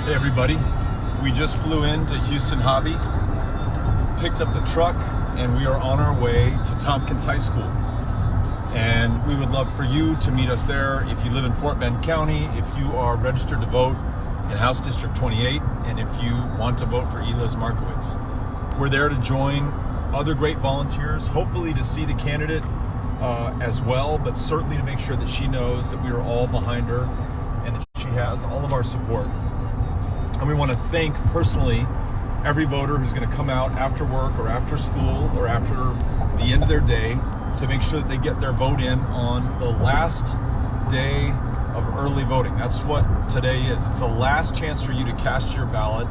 Hey everybody, we just flew into Houston Hobby, picked up the truck, and we are on our way to Tompkins High School. And we would love for you to meet us there if you live in Fort Bend County, if you are registered to vote in House District 28, and if you want to vote for Eliz Markowitz. We're there to join other great volunteers, hopefully to see the candidate as well, but certainly to make sure that she knows that we are all behind her and that she has all of our support. And we want to thank personally every voter who's going to come out after work or after school or after the end of their day to make sure that they get their vote in on the last day of early voting. That's what today is. It's the last chance for you to cast your ballot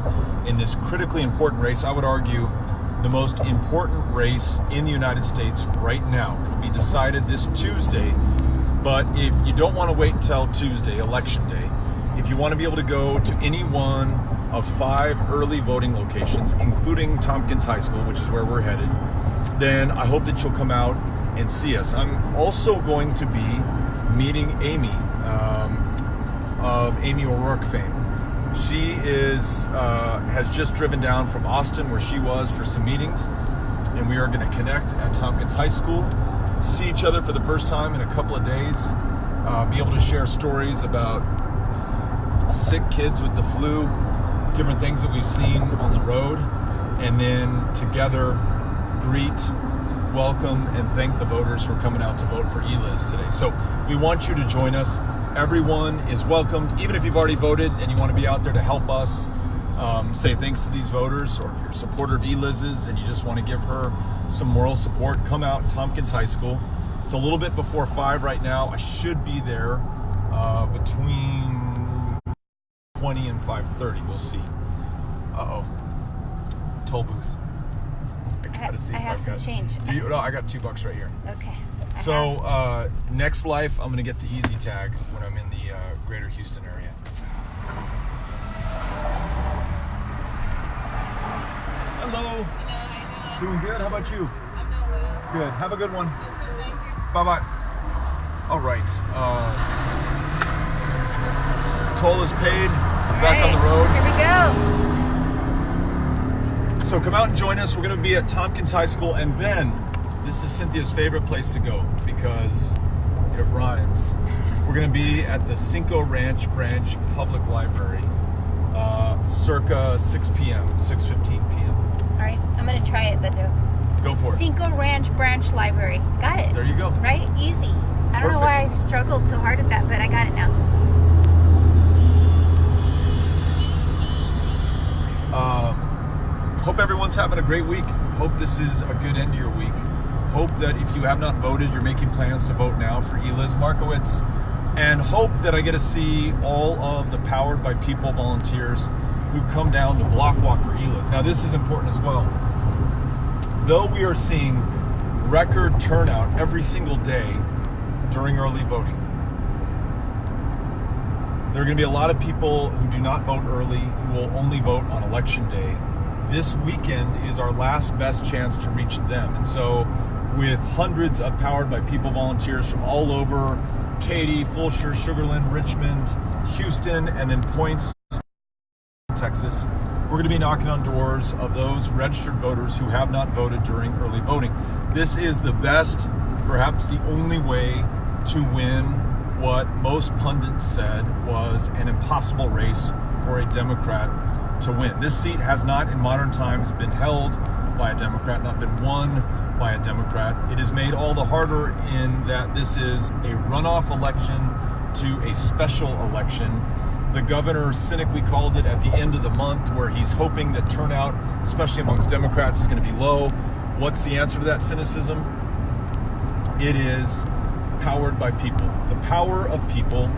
in this critically important race. I would argue the most important race in the United States right now. It will be decided this Tuesday, but if you don't want to wait until Tuesday, Election Day, if you want to be able to go to any one of 5 early voting locations, including Tompkins High School, which is where we're headed, then I hope that you'll come out and see us. I'm also going to be meeting Amy of Amy O'Rourke fame. She has just driven down from Austin, where she was, for some meetings, and we are going to connect at Tompkins High School, see each other for the first time in a couple of days, be able to share stories about sick kids with the flu, different things that we've seen on the road, and then together greet, welcome, and thank the voters for coming out to vote for Eliz today. So we want you to join us. Everyone is welcomed, even if you've already voted and you want to be out there to help us say thanks to these voters, or if you're a supporter of Eliz's and you just want to give her some moral support, come out Tompkins High School. It's a little bit before 5 right now. I should be there between 20 and 5:30. We'll see. Toll booth. I gotta see. I have some change. No, I got $2 right here. Okay. So next life, I'm gonna get the easy tag when I'm in the greater Houston area. Hello. Hello, how you doing? Doing good. How about you? I'm doing well. Good. Have a good one. You too, thank you. Bye-bye. All right. Toll is paid. We're back on the road. Here we go. So come out and join us. We're going to be at Tompkins High School, and then this is Cynthia's favorite place to go because it rhymes. We're going to be at the Cinco Ranch Branch Public Library circa 6 p.m., 6:15 p.m. All right, I'm going to try it, Beto. Go for it. Cinco Ranch Branch Library. Got it. There you go. Right? Easy. I don't know why I struggled so hard at that, but I got it now. Hope everyone's having a great week. Hope this is a good end to your week. Hope that if you have not voted, you're making plans to vote now for Eliz Markowitz. And hope that I get to see all of the Powered by People volunteers who come down to block walk for Eliz. Now, this is important as well. Though we are seeing record turnout every single day during early voting, there are going to be a lot of people who do not vote early, who will only vote on Election Day. This weekend is our last best chance to reach them. And so with hundreds of Powered by People volunteers from all over Katy, Fulshear, Sugarland, Richmond, Houston, and then points Texas, we're going to be knocking on doors of those registered voters who have not voted during early voting. This is the best, perhaps the only way to win what most pundits said was an impossible race for a Democrat to win. This seat has not in modern times been held by a Democrat, not been won by a Democrat. It is made all the harder in that this is a runoff election to a special election. The governor cynically called it at the end of the month, where he's hoping that turnout, especially amongst Democrats, is going to be low. What's the answer to that cynicism? It is powered by people. The power of people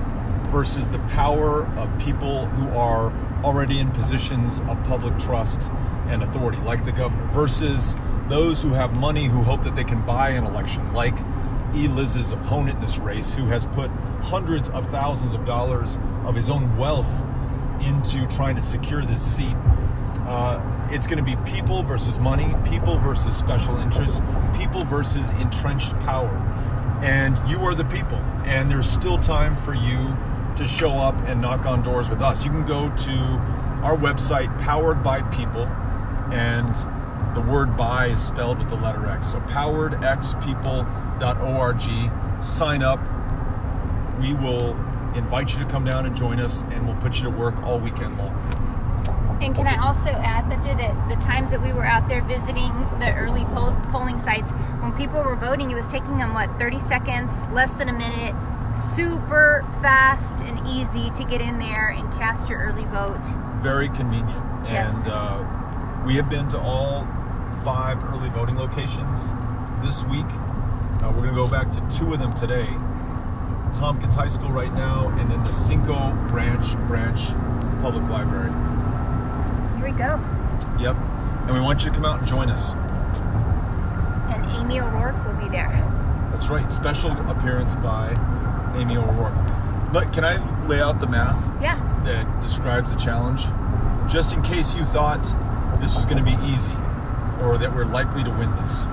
versus the power of people who are already in positions of public trust and authority, like the governor, versus those who have money who hope that they can buy an election, like Eliz's opponent in this race, who has put hundreds of thousands of dollars of his own wealth into trying to secure this seat. It's going to be people versus money, people versus special interests, people versus entrenched power. And you are the people. And there's still time for you to show up and knock on doors with us. You can go to our website, Powered by People, and the word "by" is spelled with the letter X. So poweredxpeople.org. Sign up. We will invite you to come down and join us, and we'll put you to work all weekend long. And can I also add, Beto, that the times that we were out there visiting the early polling sites, when people were voting, it was taking them, 30 seconds, less than a minute, super fast and easy to get in there and cast your early vote. Very convenient. Yes. And we have been to all 5 early voting locations this week. We're going to go back to 2 of them today. Tompkins High School right now, and then the Cinco Ranch Branch Public Library. Here we go. Yep. And we want you to come out and join us. And Amy O'Rourke will be there. That's right. Special appearance by Amy O'Rourke. Look, can I lay out the math Yeah. that describes the challenge? Just in case you thought this was going to be easy or that we're likely to win this.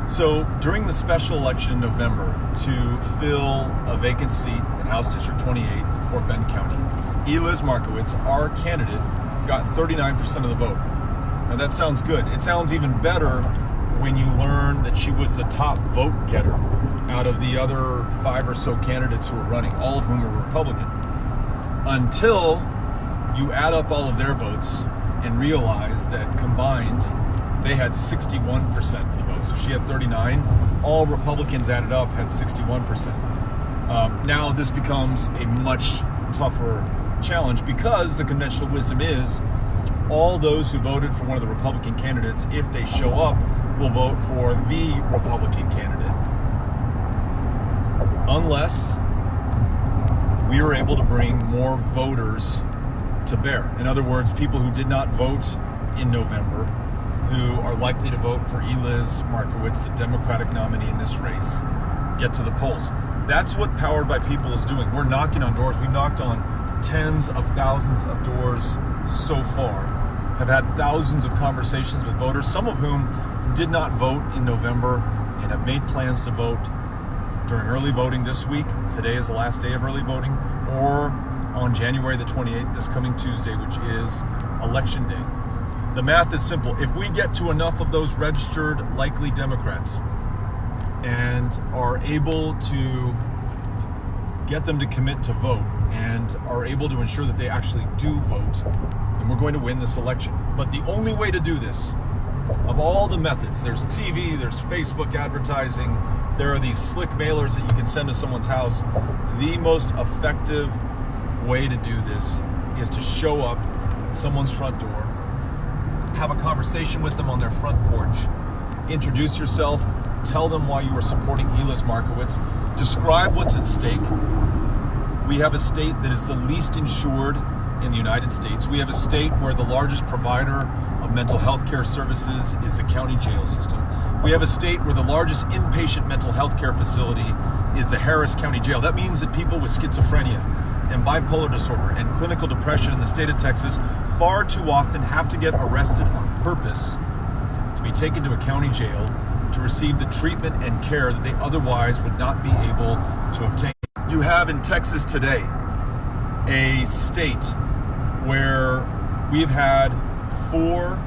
So during the special election in November to fill a vacant seat in House District 28 in Fort Bend County, Eliz Markowitz, our candidate, got 39% of the vote. Now that sounds good. It sounds even better when you learn that she was the top vote getter out of the other 5 or so candidates who were running, all of whom were Republican. Until you add up all of their votes and realize that combined they had 61% of the vote. So she had 39. All Republicans added up had 61%. Now this becomes a much tougher challenge because the conventional wisdom is all those who voted for one of the Republican candidates, if they show up, will vote for the Republican candidate. Unless we are able to bring more voters to bear. In other words, people who did not vote in November, who are likely to vote for Eliz Markowitz, the Democratic nominee in this race, get to the polls. That's what Powered by People is doing. We're knocking on doors. We've knocked on tens of thousands of doors so far, have had thousands of conversations with voters, some of whom did not vote in November and have made plans to vote during early voting this week. Today is the last day of early voting, or on January the 28th, this coming Tuesday, which is Election Day. The math is simple. If we get to enough of those registered likely Democrats and are able to get them to commit to vote and are able to ensure that they actually do vote, then we're going to win this election. But the only way to do this, of all the methods, there's TV, there's Facebook advertising, there are these slick mailers that you can send to someone's house. The most effective way to do this is to show up at someone's front door, have a conversation with them on their front porch, introduce yourself, tell them why you are supporting Eliz Markowitz, describe what's at stake. We have a state that is the least insured in the United States. We have a state where the largest provider of mental health care services is the county jail system. We have a state where the largest inpatient mental health care facility is the Harris County Jail. That means that people with schizophrenia and bipolar disorder and clinical depression in the state of Texas far too often have to get arrested on purpose to be taken to a county jail to receive the treatment and care that they otherwise would not be able to obtain. You have in Texas today a state where we've had 4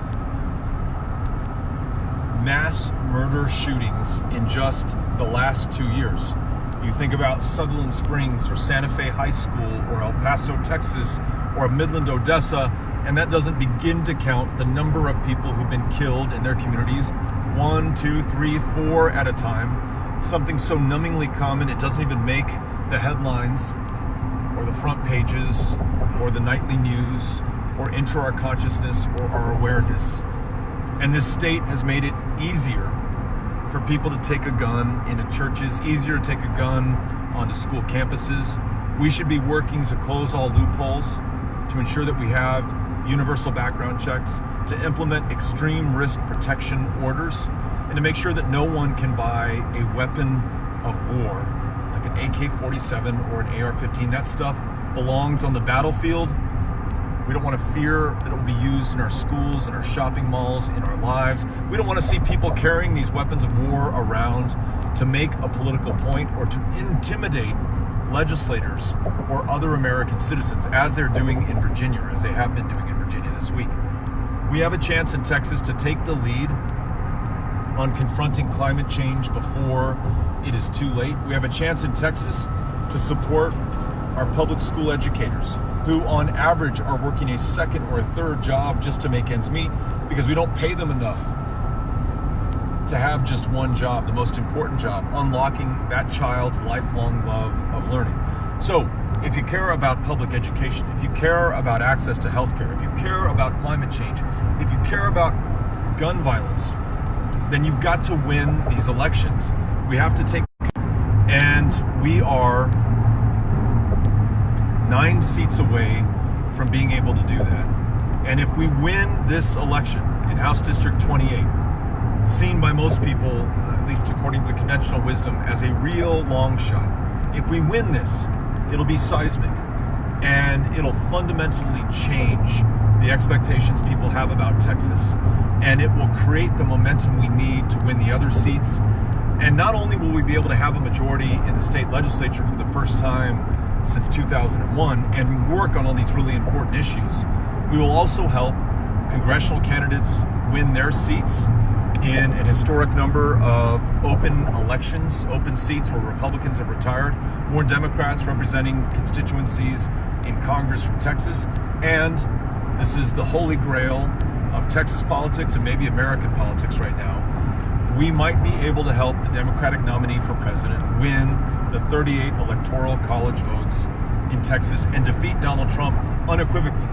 mass murder shootings in just the last 2 years. You think about Sutherland Springs or Santa Fe High School or El Paso, Texas, or Midland, Odessa, and that doesn't begin to count the number of people who've been killed in their communities, 1, 2, 3, 4 at a time. Something so numbingly common it doesn't even make the headlines or the front pages or the nightly news or enter our consciousness or our awareness. And this state has made it easier for people to take a gun into churches, easier to take a gun onto school campuses. We should be working to close all loopholes, to ensure that we have universal background checks, to implement extreme risk protection orders, and to make sure that no one can buy a weapon of war, like an AK-47 or an AR-15. That stuff belongs on the battlefield. We don't want to fear that it will be used in our schools, in our shopping malls, in our lives. We don't want to see people carrying these weapons of war around to make a political point or to intimidate legislators or other American citizens, as they're doing in Virginia, as they have been doing in Virginia this week. We have a chance in Texas to take the lead on confronting climate change before it is too late. We have a chance in Texas to support our public school educators, who on average are working a second or a third job just to make ends meet, because we don't pay them enough to have just one job, the most important job, unlocking that child's lifelong love of learning. So if you care about public education, if you care about access to healthcare, if you care about climate change, if you care about gun violence, then you've got to win these elections. We have to take, and we are 9 seats away from being able to do that. And if we win this election in House District 28, seen by most people, at least according to the conventional wisdom, as a real long shot, if we win this, it'll be seismic, and it'll fundamentally change the expectations people have about Texas, and it will create the momentum we need to win the other seats. And not only will we be able to have a majority in the state legislature for the first time since 2001 and work on all these really important issues, we will also help congressional candidates win their seats in an historic number of open elections, open seats where Republicans have retired, more Democrats representing constituencies in Congress from Texas. And this is the holy grail of Texas politics and maybe American politics right now. We might be able to help the Democratic nominee for president win the 38 electoral college votes in Texas and defeat Donald Trump unequivocally,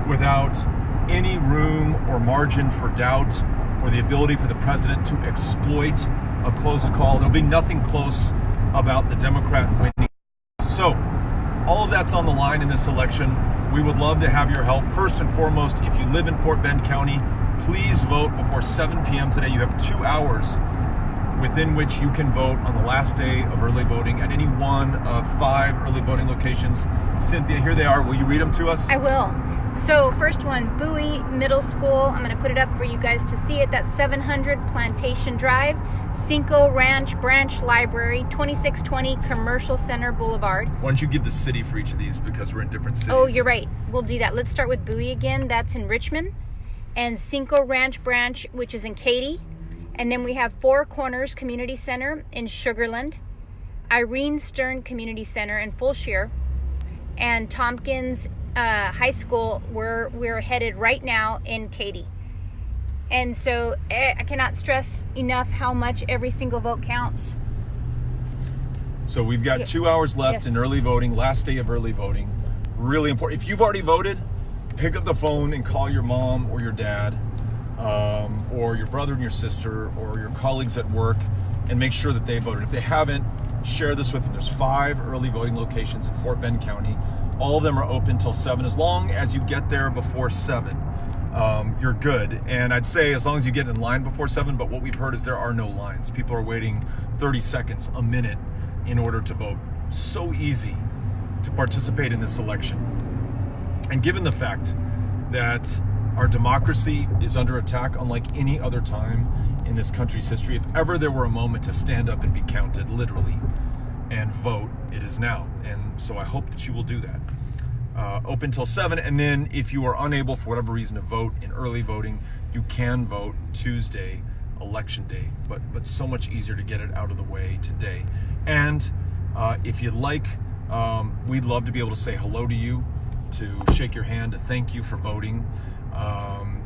without any room or margin for doubt or the ability for the president to exploit a close call. There'll be nothing close about the Democrat winning. So all of that's on the line in this election. We would love to have your help. First and foremost, if you live in Fort Bend County, please vote before 7 p.m. today. You have 2 hours within which you can vote on the last day of early voting at any one of 5 early voting locations. Cynthia, here they are. Will you read them to us? I will. So first one, Bowie Middle School. I'm going to put it up for you guys to see it. That's 700 Plantation Drive, Cinco Ranch Branch Library, 2620 Commercial Center Boulevard. Why don't you give the city for each of these, because we're in different cities. Oh, you're right. We'll do that. Let's start with Bowie again. That's in Richmond. And Cinco Ranch Branch, which is in Katy. And then we have Four Corners Community Center in Sugarland, Irene Stern Community Center in Fulshear, and Tompkins High School, where we're headed right now in Katy. And so I cannot stress enough how much every single vote counts. So we've got 2 hours left in early voting, last day of early voting. Really important. If you've already voted, pick up the phone and call your mom or your dad, or your brother and your sister, or your colleagues at work, and make sure that they voted. If they haven't, share this with them. There's 5 early voting locations in Fort Bend County. All of them are open till 7. As long as you get there before 7, you're good. And I'd say as long as you get in line before 7, but what we've heard is there are no lines. People are waiting 30 seconds, a minute in order to vote. So easy to participate in this election. And given the fact that our democracy is under attack unlike any other time in this country's history, if ever there were a moment to stand up and be counted, literally, and vote, it is now. And so I hope that you will do that. Open till 7, and then if you are unable for whatever reason to vote in early voting, you can vote Tuesday, election day, but so much easier to get it out of the way today. And if you'd like, we'd love to be able to say hello to you, to shake your hand, to thank you for voting,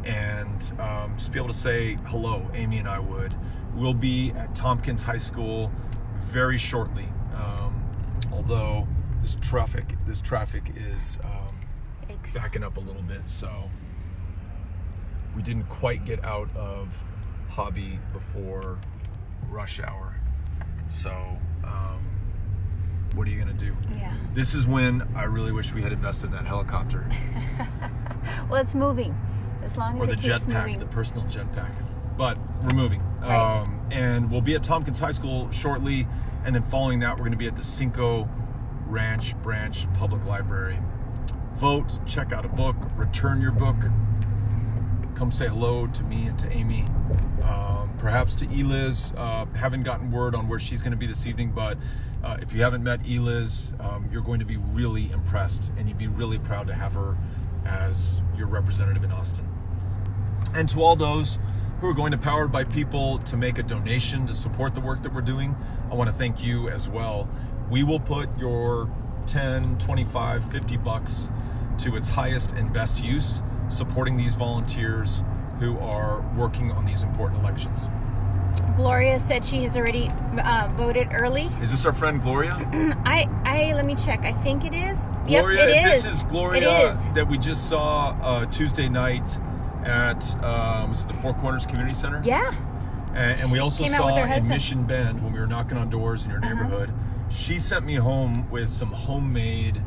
and just be able to say hello. Amy and I would. We'll be at Tompkins High School very shortly, although this traffic is backing up a little bit, so we didn't quite get out of Hobby before rush hour. So what are you gonna do? Yeah. This is when I really wish we had invested in that helicopter. Well, it's moving. As long as or the it keeps jetpack, moving. the personal jetpack. But we're moving. Right. And we'll be at Tompkins High School shortly, and then following that, we're gonna be at the Cinco Ranch Branch Public Library. Vote, check out a book, return your book, come say hello to me and to Amy. perhaps to Eliz. Haven't gotten word on where she's going to be this evening, but if you haven't met Eliz, you're going to be really impressed, and you'd be really proud to have her as your representative in Austin. And to all those who are going to Powered by People to make a donation to support the work that we're doing, I want to thank you as well. We will put your 10, 25, 50 bucks to its highest and best use, supporting these volunteers who are working on these important elections. Gloria said she has already voted early. Is this our friend Gloria? I let me check. I think it is. Gloria, yep, it is. This is Gloria that we just saw Tuesday night at was it the Four Corners Community Center? Yeah. And we also came out saw with her in husband. Mission Bend when we were knocking on doors in your neighborhood. She sent me home with some homemade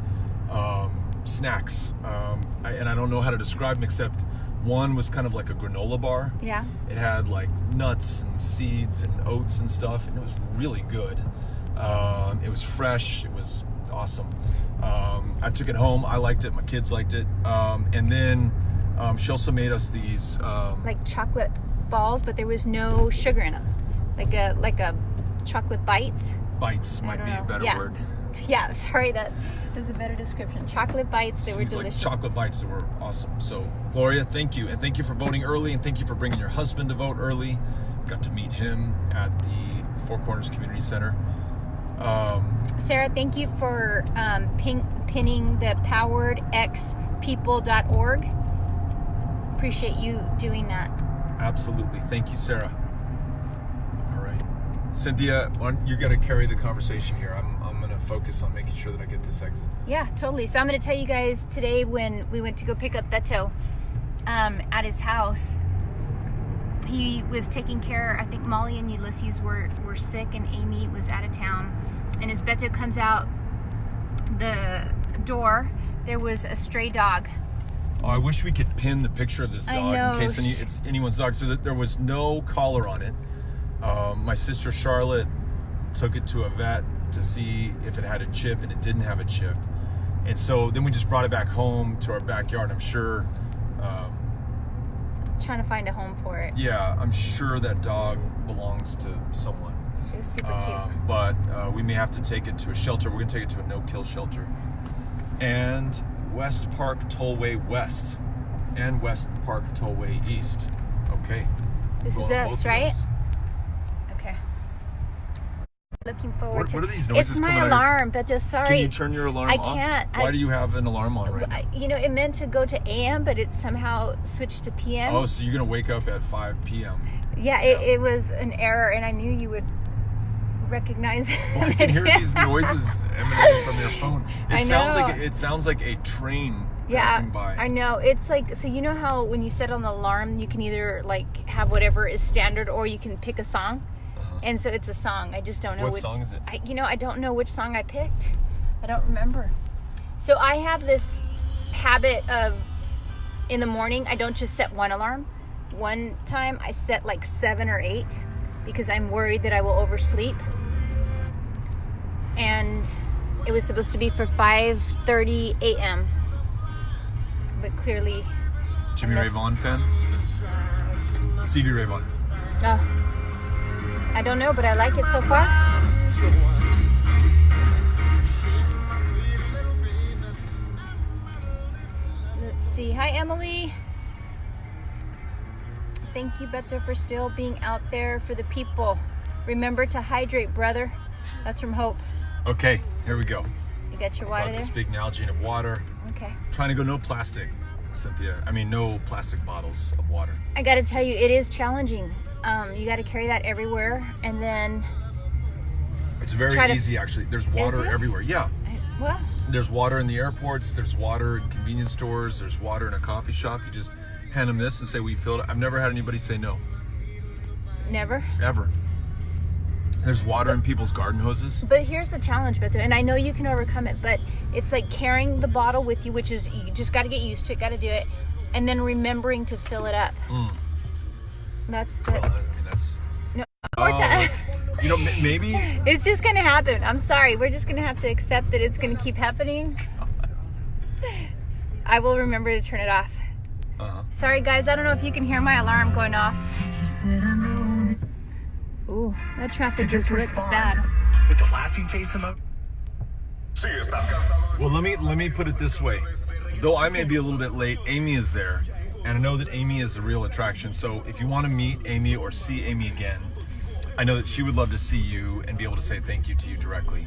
snacks, and I don't know how to describe them, except one was kind of like a granola bar. Yeah. It had like nuts and seeds and oats and stuff, and it was really good. It was fresh. It was awesome. I took it home. I liked it. My kids liked it. And then she also made us these Like chocolate balls, but there was no sugar in them. Like a chocolate bites. bites might be a better word. Yeah, sorry, that is a better description. Chocolate bites, they were These delicious. like chocolate bites that were awesome. So Gloria, thank you, and thank you for voting early, and thank you for bringing your husband to vote early. Got to meet him at the Four Corners Community Center. Sarah, thank you for pinning the poweredxpeople.org. Appreciate you doing that. Absolutely, thank you, Sarah. All right, Cynthia, you got to carry the conversation here. I'm going to focus on making sure that I get this exit. Yeah, totally. So I'm going to tell you guys today when we went to go pick up Beto at his house. He was taking care, I think Molly and Ulysses were sick and Amy was out of town. And as Beto comes out the door, there was a stray dog. Oh, I wish we could pin the picture of this I dog know. in case it's anyone's dog, so that there was no collar on it. My sister Charlotte took it to a vet to see if it had a chip, and it didn't have a chip. And so then we just brought it back home to our backyard. I'm sure... Trying to find a home for it. yeah, I'm sure that dog belongs to someone. She was super cute. But we may have to take it to a shelter. We're going to take it to a no-kill shelter. And West Park Tollway West and West Park Tollway East. Okay. This Going is on both us, of right? those. Okay. Looking forward to What are these noises It's coming my out of your- alarm, but just sorry. Can you turn your alarm I off? can't. Why do you have an alarm on right now? You know, it meant to go to AM, but it somehow switched to PM. Oh, so you're going to wake up at 5 p.m. Yeah, it was an error, and I knew you would recognize it. Well, I can hear these noises emanating from your phone. I It sounds like a train passing by. I know. It's like, so you know how when you set an alarm, you can either like have whatever is standard, or you can pick a song. And so it's a song. I just don't know What which song is it? I don't know which song I picked. I don't remember. So I have this habit of in the morning, I don't just set one alarm. One time I set like 7 or 8 because I'm worried that I will oversleep. And it was supposed to be for 5:30 a.m. But clearly Jimmy Ray Vaughan fan? Stevie Ray Vaughan. no. I don't know, but I like it so far. Let's see. Hi, Emily. Thank you, Beto, for still being out there for the people. Remember to hydrate, brother. That's from Hope. Okay, here we go. You got your water About there? this big Nalgene of water. Okay. Trying to go no plastic, Cynthia. I mean, no plastic bottles of water. I got to tell you, it is challenging. You got to carry that everywhere, and then It's very Try to- easy, actually. There's water it? everywhere. Yeah. well, There's water in the airports. There's water in convenience stores. There's water in a coffee shop. You just hand them this and say, we filled it. I've never had anybody say no. never. Ever. There's water in people's garden hoses. But here's the challenge, Beto, and I know you can overcome it, but it's like carrying the bottle with you, which is, you just got to get used to it, got to do it, and then remembering to fill it up. That's the... Well, I mean, that's... No, more time. You know, maybe... It's just going to happen. I'm sorry. We're just going to have to accept that it's going to keep happening. I will remember to turn it off. Sorry, guys. I don't know if you can hear my alarm going off. Ooh, that traffic To just looks respond bad. with the laughing face emoji. Well, let me put it this way. Though I may be a little bit late, Amy is there, and I know that Amy is the real attraction. So if you want to meet Amy or see Amy again, I know that she would love to see you and be able to say thank you to you directly.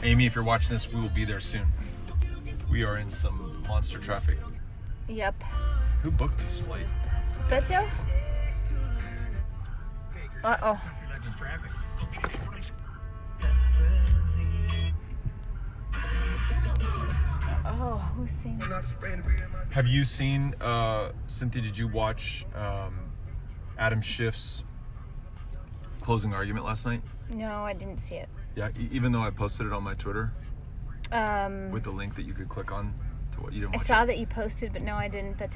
Amy, if you're watching this, we will be there soon. We are in some monster traffic. Yep. Who booked this flight? Beto? Uh-oh. Oh, who's saying that? Have you seen, Cynthia, did you watch Adam Schiff's closing argument last night? No, I didn't see it. Yeah, even though I posted it on my Twitter with the link that you could click on to what you didn't I watch saw it. that you posted, but no, I didn't. But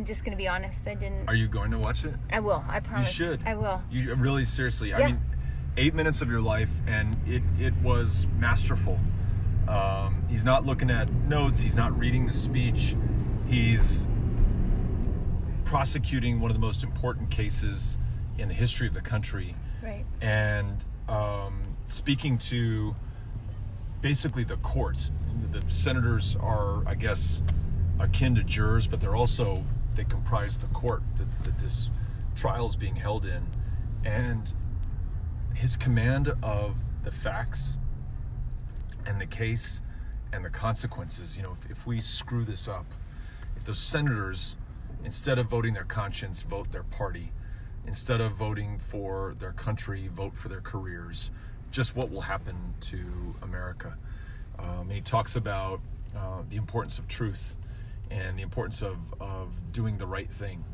just going to be honest, I didn't. Are you going to watch it? I will. I You promise. should. I will. You really, seriously. Yeah. I mean, 8 minutes of your life, and it was masterful. He's not looking at notes. He's not reading the speech. He's prosecuting one of the most important cases in the history of the country. Right. And speaking to basically the court. The senators are, I guess, akin to jurors, but they comprise the court that this trial is being held in. And his command of the facts and the case and the consequences, if we screw this up, if those senators, instead of voting their conscience, vote their party, instead of voting for their country, vote for their careers, just what will happen to America. And he talks about the importance of truth and the importance of doing the right thing,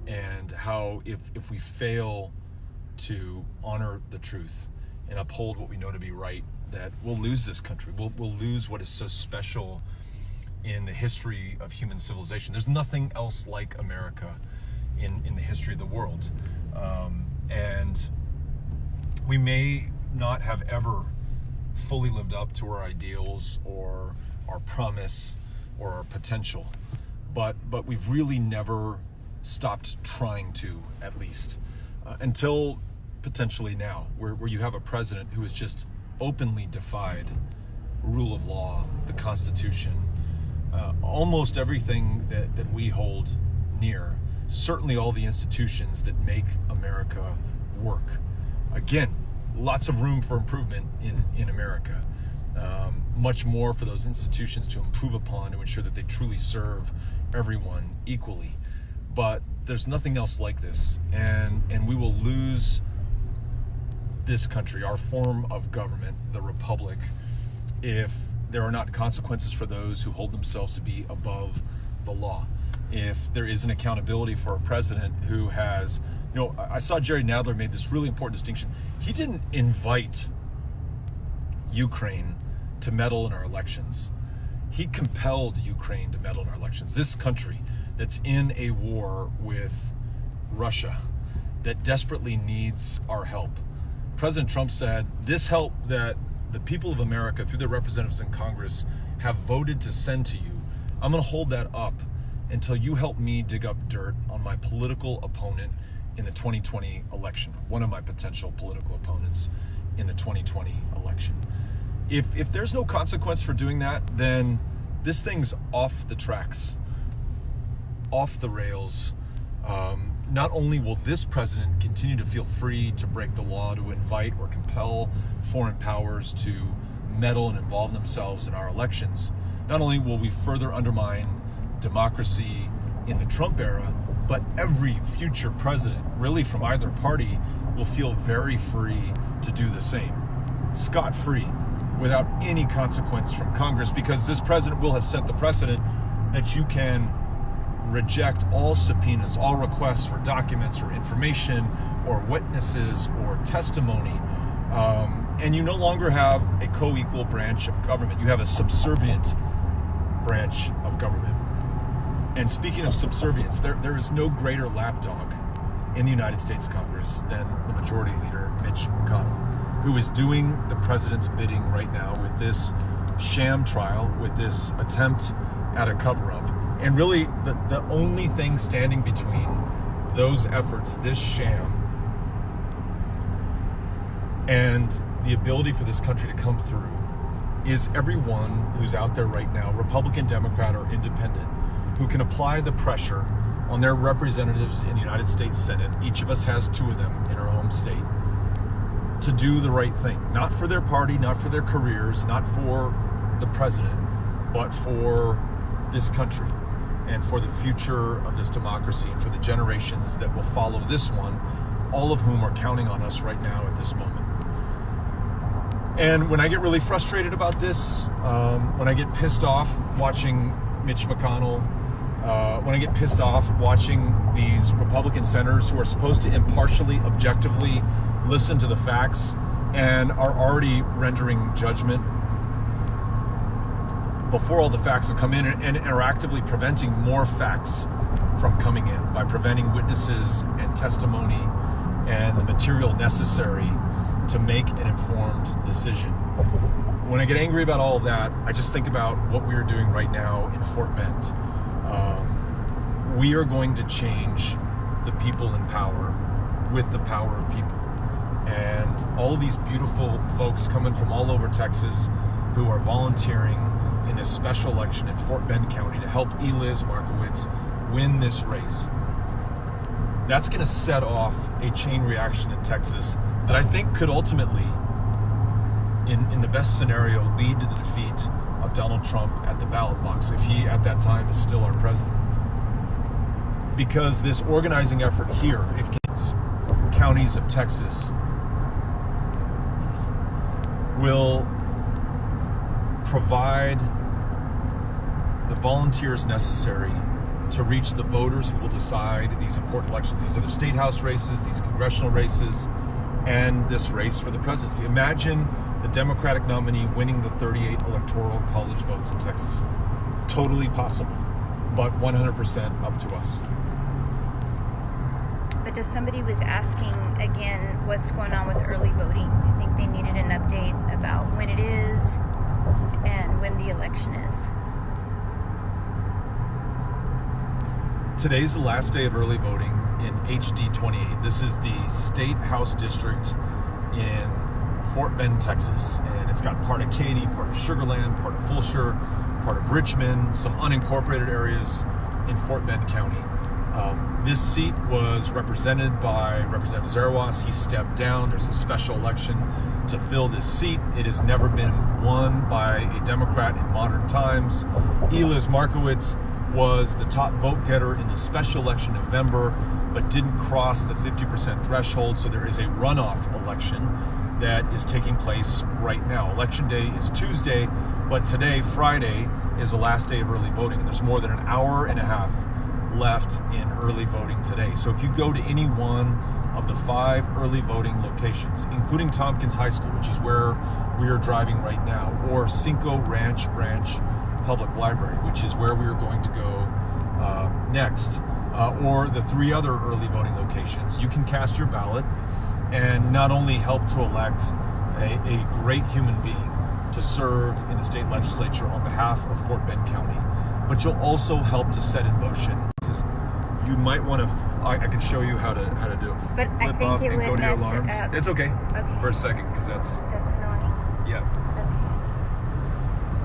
and how if we fail to honor the truth and uphold what we know to be right, that we'll lose this country. We'll lose what is so special in the history of human civilization. There's nothing else like America in the history of the world. And we may not have ever fully lived up to our ideals or our promise or our potential, but we've really never stopped trying to, at least, until potentially now, where you have a president who has just openly defied rule of law, the Constitution, almost everything that we hold near, certainly all the institutions that make America work. Again, lots of room for improvement in America. Much more for those institutions to improve upon to ensure that they truly serve everyone equally. But there's nothing else like this, and we will lose this country, our form of government, the republic, if there are not consequences for those who hold themselves to be above the law. If there isn't accountability for a president who has, I saw Jerry Nadler made this really important distinction. He didn't invite Ukraine to meddle in our elections. He compelled Ukraine to meddle in our elections. This country that's in a war with Russia, that desperately needs our help. President Trump said, this help that the people of America, through their representatives in Congress, have voted to send to you, I'm going to hold that up until you help me dig up dirt on my political opponent in the 2020 election, one of my potential political opponents in the 2020 election. If there's no consequence for doing that, then this thing's off the tracks, off the rails. Not only will this president continue to feel free to break the law, to invite or compel foreign powers to meddle and involve themselves in our elections, not only will we further undermine democracy in the Trump era, but every future president, really from either party, will feel very free to do the same, scot-free, without any consequence from Congress, because this president will have set the precedent that you can reject all subpoenas, all requests for documents or information or witnesses or testimony. And you no longer have a co-equal branch of government. You have a subservient branch of government. And speaking of subservience, there is no greater lapdog in the United States Congress than the Majority Leader, Mitch McConnell, who is doing the president's bidding right now with this sham trial, with this attempt at a cover-up. And really, the only thing standing between those efforts, this sham, and the ability for this country to come through is everyone who's out there right now, Republican, Democrat, or Independent, who can apply the pressure on their representatives in the United States Senate. Each of us has 2 of them in our home state, to do the right thing. Not for their party, not for their careers, not for the president, but for this country and for the future of this democracy and for the generations that will follow this one, all of whom are counting on us right now at this moment. And when I get really frustrated about this, when I get pissed off watching Mitch McConnell, when I get pissed off watching these Republican senators who are supposed to impartially, objectively listen to the facts and are already rendering judgment before all the facts have come in, and are actively preventing more facts from coming in by preventing witnesses and testimony and the material necessary to make an informed decision. When I get angry about all of that, I just think about what we are doing right now in Fort Bend. We are going to change the people in power with the power of people. And all of these beautiful folks coming from all over Texas who are volunteering in this special election in Fort Bend County to help Eliz Markowitz win this race. That's going to set off a chain reaction in Texas that I think could ultimately, in the best scenario, lead to the defeat of Donald Trump at the ballot box, if he at that time is still our president. Because this organizing effort here, if counties of Texas will provide the volunteers necessary to reach the voters who will decide these important elections. These are the state house races, these congressional races, and this race for the presidency. Imagine the Democratic nominee winning the 38 electoral college votes in Texas. Totally possible, but 100% up to us. But somebody was asking again what's going on with early voting. I think they needed an update about when it is and when the election is. Today's the last day of early voting in HD 28. This is the State House District in Fort Bend, Texas. And it's got part of Katy, part of Sugar Land, part of Fulshear, part of Richmond, some unincorporated areas in Fort Bend County. This seat was represented by Representative Zerwas. He stepped down. There's a special election to fill this seat. It has never been won by a Democrat in modern times. Eliz Markowitz was the top vote getter in the special election in November, but didn't cross the 50% threshold. So there is a runoff election that is taking place right now. Election day is Tuesday, but today, Friday, is the last day of early voting. And there's more than an hour and a half left in early voting today. So if you go to any one of the 5 early voting locations, including Tompkins High School, which is where we are driving right now, or Cinco Ranch Branch Public Library, which is where we are going to go next, or the 3 other early voting locations, you can cast your ballot and not only help to elect a great human being to serve in the state legislature on behalf of Fort Bend County, but you'll also help to set in motion. You might want to. I can show you how to do it. But I Flip think up it and would go to your mess it alarms. up. It's okay. Okay. For a second, because that's annoying. yeah. Okay.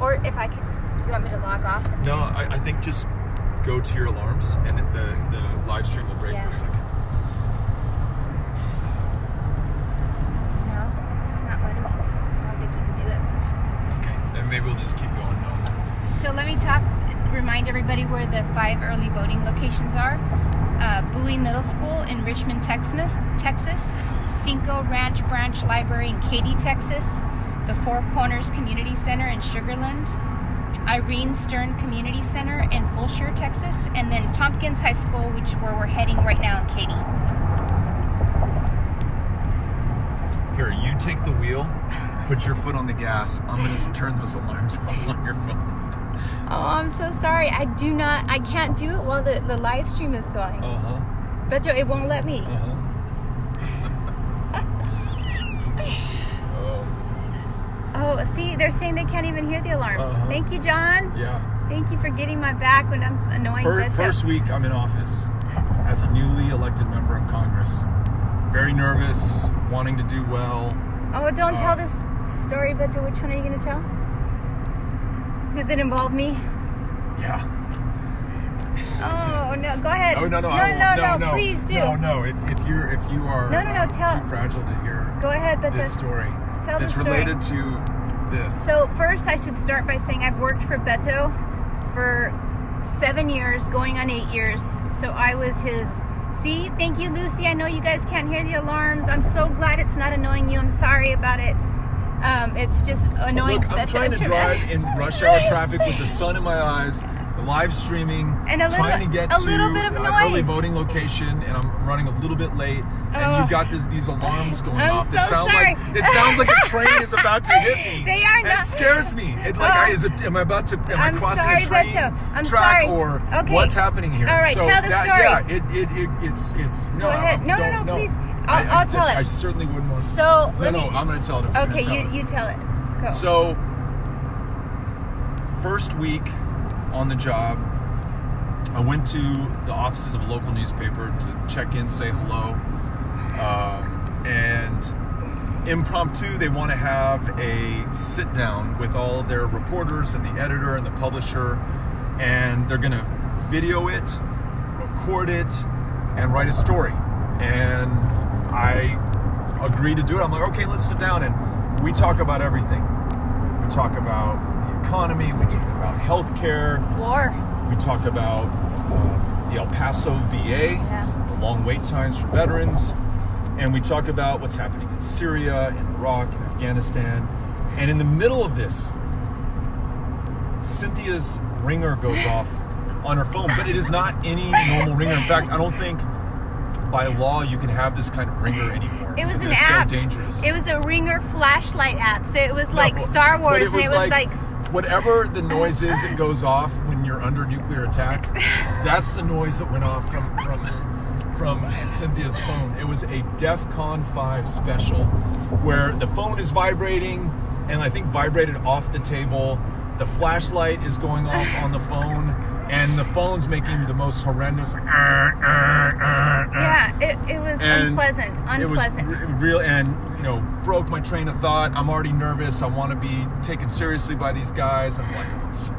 Or if I could, you want me to log off? No, I think just go to your alarms and the live stream will break for a second. No, it's not letting me. I don't think you can do it. Okay, then maybe we'll just keep going. No. So let me remind everybody where the 5 early voting locations are. Bowie Middle School in Richmond, Texas. Cinco Ranch Branch Library in Katy, Texas. The Four Corners Community Center in Sugar Land. Irene Stern Community Center in Fulshear, Texas. And then Tompkins High School, where we're heading right now in Katy. Here, you take the wheel, put your foot on the gas. I'm going to turn those alarms off on your phone. Oh, I'm so sorry. I can't do it while the live stream is going. Beto, it won't let me. Oh, see, they're saying they can't even hear the alarms. Thank you, John. Yeah. Thank you for getting my back when I'm annoying Beto. First week I'm in office as a newly elected member of Congress. Very nervous, wanting to do well. Oh, don't tell this story, Beto. Which one are you going to tell? Does it involve me? Yeah. Oh no! Go ahead. Oh no! No! Please do. No. If you are Tell. too fragile to hear Go ahead, Beto. this story, Tell the it's story. related to this. So first, I should start by saying I've worked for Beto for 7 years, going on 8 years. So I was his. See, thank you, Lucy. I know you guys can't hear the alarms. I'm so glad it's not annoying you. I'm sorry about it. It's just annoying. Look, I'm trying to drive in rush hour traffic with the sun in my eyes, live streaming, and trying to get to little bit of an noise. early voting location, and I'm running a little bit late. And Oh. you've got these alarms going I'm off. so It sounds sorry. like a train is about to hit me. They are not. It scares me. Am I crossing sorry, a train Beto. I'm track sorry. or Okay. what's happening here? All right, so tell the story. Yeah, it's no. Go ahead. No, please. I'll tell it. I certainly wouldn't want to. So I'm going to tell it. Okay, you tell it. Go. So, first week on the job, I went to the offices of a local newspaper to check in, say hello, and impromptu, they want to have a sit down with all of their reporters and the editor and the publisher, and they're going to video it, record it, and write a story. And I agreed to do it. I'm like, okay, let's sit down, and we talk about everything. We talk about the economy, we talk about healthcare, War. we talk about the El Paso VA, the long wait times for veterans, and we talk about what's happening in Syria, in Iraq, in Afghanistan. And in the middle of this, Cynthia's ringer goes off on her phone, but it is not any normal ringer. In fact, I don't think by law you can have this kind of ringer anymore. It was because an it's app. So dangerous. It was a ringer flashlight app. So it was like Star Wars, but and it was like whatever the noise is that goes off when you're under nuclear attack. That's the noise that went off from Cynthia's phone. It was a DEFCON 5 special where the phone is vibrating, and I think vibrated off the table. The flashlight is going off on the phone, and the phone's making the most horrendous. yeah, it was And unpleasant. It was real, and broke my train of thought. I'm already nervous. I want to be taken seriously by these guys. I'm like, oh shit.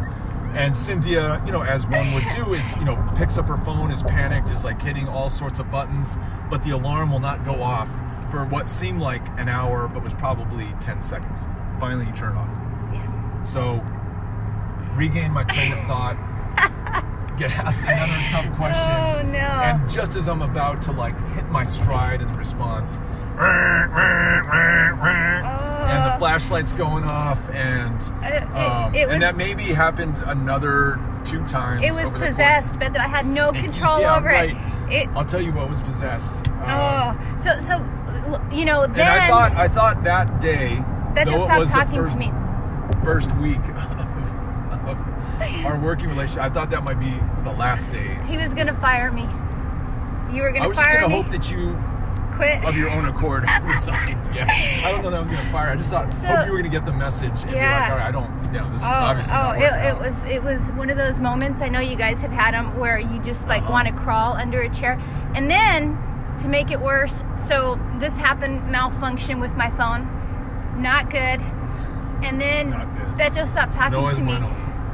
And Cynthia, as one would do, is picks up her phone, is panicked, is like hitting all sorts of buttons, but the alarm will not go off for what seemed like an hour, but was probably 10 seconds. Finally, you turn it off. Yeah. So, regain my train of thought. Get asked another tough question. Oh no. And just as I'm about to hit my stride in the response, and the flashlight's going off, and was, and that maybe happened another 2 times. It was over possessed, the course. but I had no control Yeah, over right. it. I'll tell you what was possessed. So then and I thought that day, Beto though it stopped was the talking to me. first week of our working relationship, I thought that might be the last day. He was gonna fire me. You were I gonna was just fire gonna me. hope that you, Quit. of your own accord, resigned. Yeah, I don't know that I was gonna fire. I just thought, hope you were gonna get the message and be like, all right, I don't. This is obviously not working out. It was one of those moments. I know you guys have had them where you just want to crawl under a chair, and then to make it worse, so this happened, malfunction with my phone, not good, and then Beto stopped talking to me.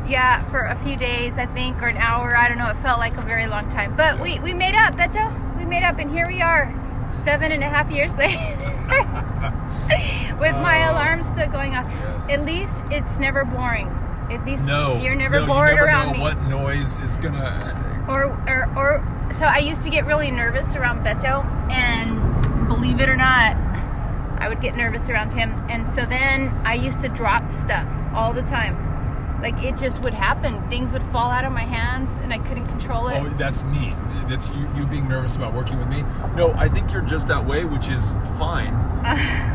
Yeah, for a few days, I think, or an hour. I don't know. It felt like a very long time. But we made up, Beto. We made up, and here we are, 7.5 years later, with my alarm still going off. Yes. At least it's never boring. At least you're never you bored never around know me. what noise is gonna. Or so I used to get really nervous around Beto, and believe it or not, I would get nervous around him, and so then I used to drop stuff all the time. Like, it just would happen. Things would fall out of my hands, and I couldn't control it. Oh, that's me. That's you being nervous about working with me. No, I think you're just that way, which is fine.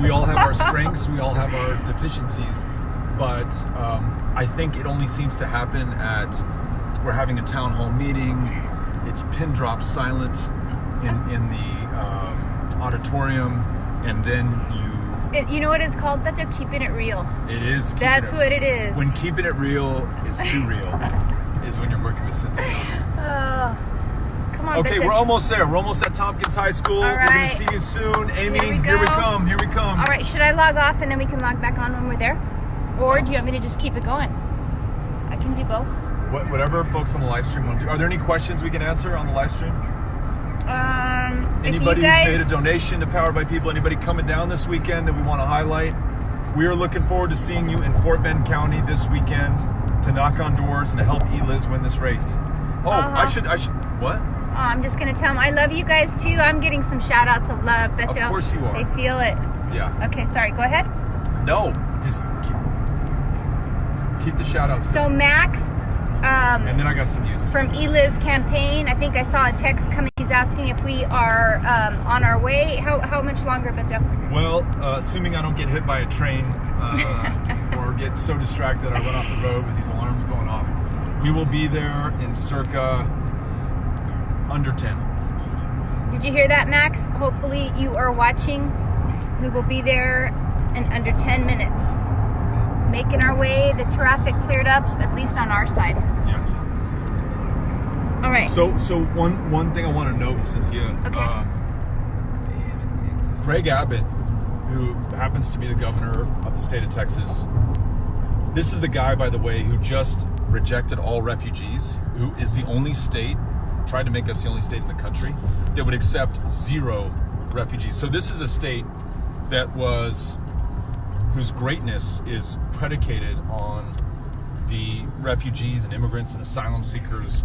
We all have our strengths. We all have our deficiencies. But I think it only seems to happen we're having a town hall meeting. It's pin drop silent in the auditorium, and then you know what it's called, Beto? Keeping it real. It is. That's what it is. When keeping it real is too real, is when you're working with Cynthia. Oh, come Come on, Okay, Beto. we're almost there. We're almost at Tompkins High School. All We're gonna right. see you soon. Amy, Here we here we go. come. Here we come. All right, should I log off and then we can log back on when we're there? Or do you want me to just keep it going? I can do both. Whatever folks on the live stream want to do. Are there any questions we can answer on the live stream? Anybody if you guys, who's made a donation to Powered by People, anybody coming down this weekend that we want to highlight, we are looking forward to seeing you in Fort Bend County this weekend to knock on doors and to help Eliz win this race. Oh, I should, what? Oh, I'm just going to tell them I love you guys too. I'm getting some shout outs of love. Beto. Of course you are. They feel it. Yeah. Okay, sorry. Go ahead. No, just keep the shout outs. So Max, And then I got some news. from Eliz campaign, I think I saw a text coming. He's asking if we are on our way. How much longer, Beto? Well, assuming I don't get hit by a train or get so distracted I run off the road with these alarms going off, we will be there in circa under 10. Did you hear that, Max? Hopefully you are watching. We will be there in under 10 minutes. Making our way. The traffic cleared up, at least on our side. Yeah. All right. So one thing I want to note, Cynthia. Okay. Greg Abbott, who happens to be the governor of the state of Texas, this is the guy, by the way, who just rejected all refugees, who is the only state, tried to make us the only state in the country, that would accept 0 refugees. So this is a state whose greatness is predicated on the refugees and immigrants and asylum seekers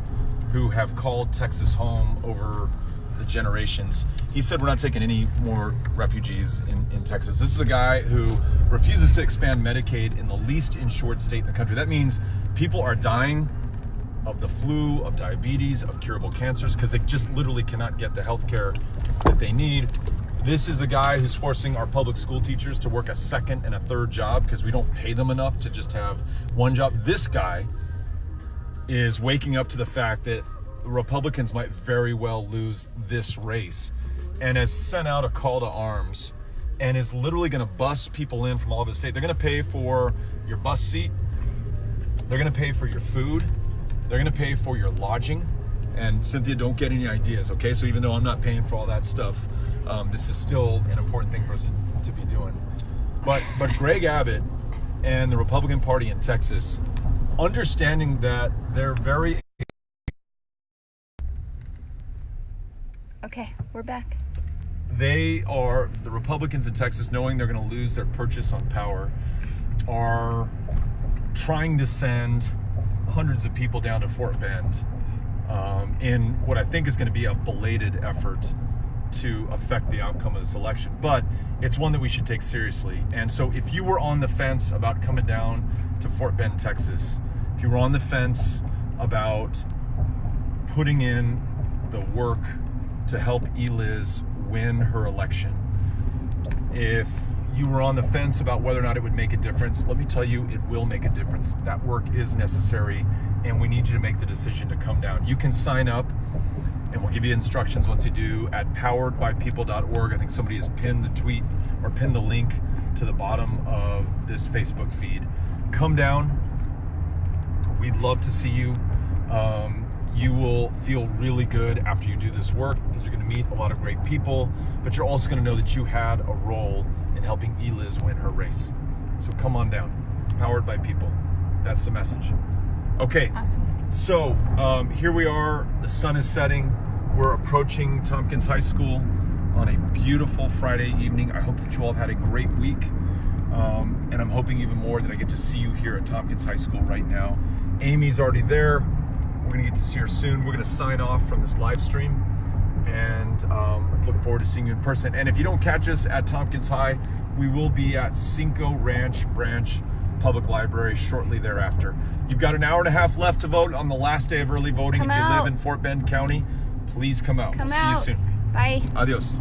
who have called Texas home over the generations. He said we're not taking any more refugees in Texas. This is the guy who refuses to expand Medicaid in the least insured state in the country. That means people are dying of the flu, of diabetes, of curable cancers, because they just literally cannot get the health care that they need. This is a guy who's forcing our public school teachers to work a second and a third job because we don't pay them enough to just have one job. This guy is waking up to the fact that Republicans might very well lose this race and has sent out a call to arms and is literally going to bus people in from all over the state. They're going to pay for your bus seat. They're going to pay for your food. They're going to pay for your lodging. And Cynthia, don't get any ideas, okay? So even though I'm not paying for all that stuff, this is still an important thing for us to be doing. But Greg Abbott and the Republican Party in Texas, understanding that they're very... Okay, we're back. The Republicans in Texas, knowing they're going to lose their purchase on power, are trying to send hundreds of people down to Fort Bend in what I think is going to be a belated effort to affect the outcome of this election. But it's one that we should take seriously. And so if you were on the fence about coming down to Fort Bend, Texas, if you were on the fence about putting in the work to help Eliz win her election, if you were on the fence about whether or not it would make a difference, let me tell you, it will make a difference. That work is necessary, and we need you to make the decision to come down. You can sign up, and we'll give you instructions once you do at poweredbypeople.org. I think somebody has pinned the tweet or pinned the link to the bottom of this Facebook feed. Come down. We'd love to see you. You will feel really good after you do this work because you're going to meet a lot of great people, but you're also going to know that you had a role in helping Eliz win her race. So come on down. Powered by People. That's the message. Okay. Awesome. So here we are. The sun is setting. We're approaching Tompkins High School on a beautiful Friday evening. I hope that you all have had a great week. And I'm hoping even more that I get to see you here at Tompkins High School right now. Amy's already there. We're going to get to see her soon. We're going to sign off from this live stream and look forward to seeing you in person. And if you don't catch us at Tompkins High, we will be at Cinco Ranch Branch Public Library shortly thereafter. You've got an hour and a half left to vote on the last day of early voting. Come if you out. live in Fort Bend County, please come out. Come We'll out. see you soon. Bye. Adios.